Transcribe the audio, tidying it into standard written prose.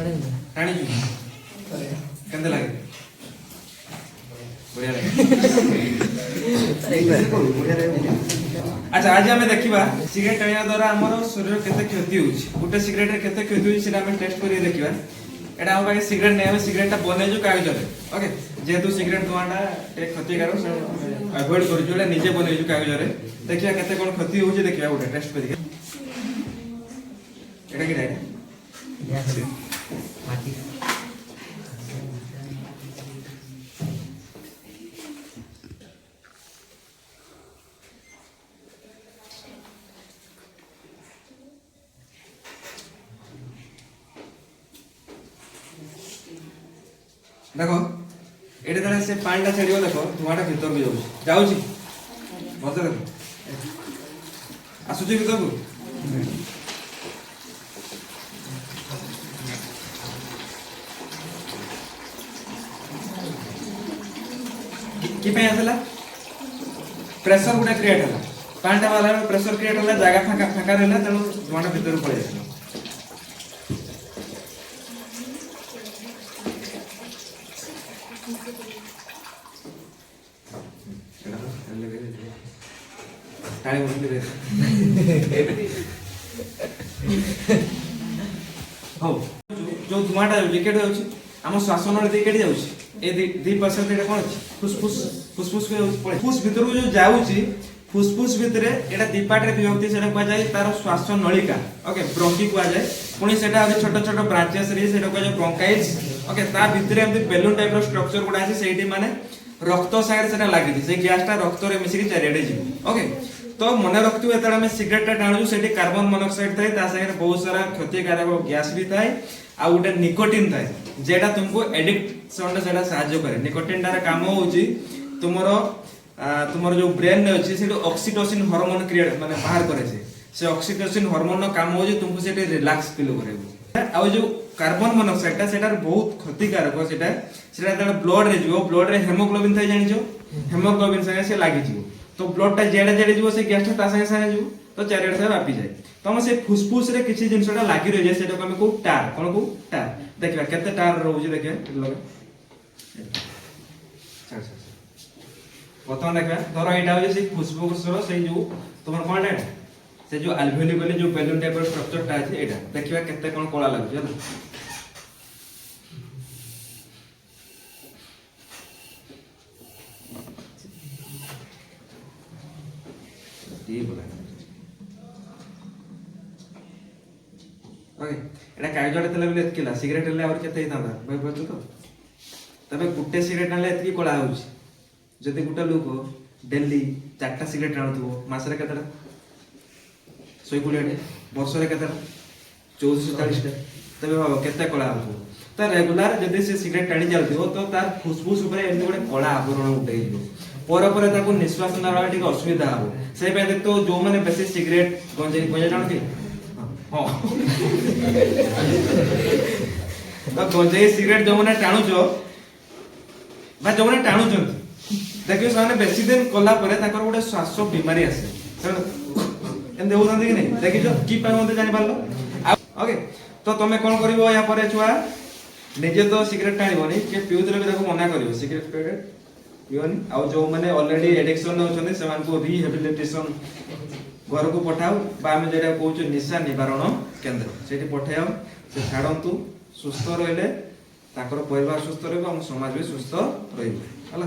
टाणी छु केंदे लागे बढ़िया लागे अच्छा आज हमें देखिबा सिगरेट टाणिया द्वारा हमर शरीर केते क्षति होछि गुटे सिगरेट रे केते क्षति होछि सेटा हमें टेस्ट करि देखिबा एटा हम बाके सिगरेट नै हम सिगरेट ता बनै जो कागज रे ओके जेतु सिगरेट दुआंडा एक क्षतिकारक अवॉइड करि जोला निजे बनै जो कागज रे देखिया केते कोन क्षति होछि देखिया गुटे टेस्ट करि एटा कि डायरेक्ट माटी देखो एटे तरह से पानी टा छड़ियो देखो धुआटा भीतर भी जाउची मत देखो आसुची भीतर को कि पे आसला प्रेशर गुडा क्रिएट होला पानी वाला प्रेशर क्रिएट होला जगह फाका फाका रहला तनो धुआटा भीतर पळे आसला टाणी बोलते हो जो धुआटा विकेट जाउची हम श्वासन रे विकेट जाउची ए 2% एटा कोन अछि फुसफुस फुसफुस के पळे फुस भीतर जो जाउची फुसफुस भीतर एटा दीपाट रे विभक्ति सेटा को जाय तार श्वास नलिका ओके ब्रोंकी को जाय पुनी सेटा छोट छोट ब्रांचेस रे सेटा को जाय ब्रोंकाइल्स ओके ता भीतर हम बेलून टाइप रो स्ट्रक्चर गुडा अछि सेठी माने रक्त सागर सेटा लागि से गैस टा रक्त रे मिसिक चारिडे जी ओके तो मन रखतु एतडा में सिगरेट टा टाणु सेठी कार्बन मोनोऑक्साइड थाए ता सागर बहुत सारा क्षतिकारक गैस भी थाए आ उडे निकोटिन थाए जेटा तुमको एडिक्ट सोंड सेटा सहाय्य करे निकोटिन टार काम होउची तुमरो जो ब्रेन ने अछि सेठी ऑक्सीटोसिन हार्मोन क्रिएट माने बाहर करे से ऑक्सीटोसिन हार्मोन नो काम होउची तुमको सेठी रिलैक्स फील करेबो आ जो कार्बन मोनोऑक्साइड ता सेटा बहुत क्षतिकारक सेटा ब्लड रे जो ब्लड रे हेमोग्लोबिन थाए जानि जो हेमोग्लोबिन संगे से लागि जिवो तो ब्लड टा जेडे जेडे जीवो से गैस ता संगे संगे जीवो तो चारिडे से व्यापी जाय तो हम से फुसफुस रे किछि जिंसटा लागि रह जाय सेटा हम को टार कोन को टार देखबा केते टार रहउजी देखिए लगे प्रथम देखबा धरो एटा हो से फुसफुस रो से जो तमर कोन एटा से जो अल्वेओली बोले जो बैलून टाइप रो स्ट्रक्चर टा अछि एटा देखिबा केते कोन कोला लागु छै ओके एटा कागजडे तले बेले एतकिला सिगरेट ले और केते हितांदा भाई बचु तो तबे गुटे सिगरेट नाले एतकी कोला होउची जति गुटा लोक डेली 4टा सिगरेट आनुथबो मासरे केतेटा 120 वर्ष रे केतेटा 1440 टा तबे भाबो केते कोला होउथबो त रेगुलर जति से सिगरेट टाणी जाउथबो तो तार फुसफुस ऊपर एते गोटे कोला आवरण उठै जिवो पर ताको निश्वास नवा ठीक असुविधा हो से पे देख तो जो माने बेसी सिगरेट गंजा जानती हां तो गंजा सिगरेट जो माने टाणु जो बा जो माने टाणु जो देखियो साने बेसी दिन कोला परे ताकर गोटे श्वास बीमारी आसे एन देउ नंदी कि नहीं देखियो की पे मते जानि पारलो ओके तो तमे कोन करिवो या परे छुआ निजे तो सिगरेट टाणीबोनी के पिउतले भी देखो मना करिवो सिगरेट पियोनी आ जो माने ऑलरेडी एडिक्शन होचने से मान को रिहेबिलिटेशन घर को पठाओ बा हम जेडा कहउछ निशा निवारण केंद्र सेठी पठाओ से छाडंतु सुस्थ रहले ताकर परिवार सुस्थ रहबो हम समाज भी सुस्थ रहबो हला।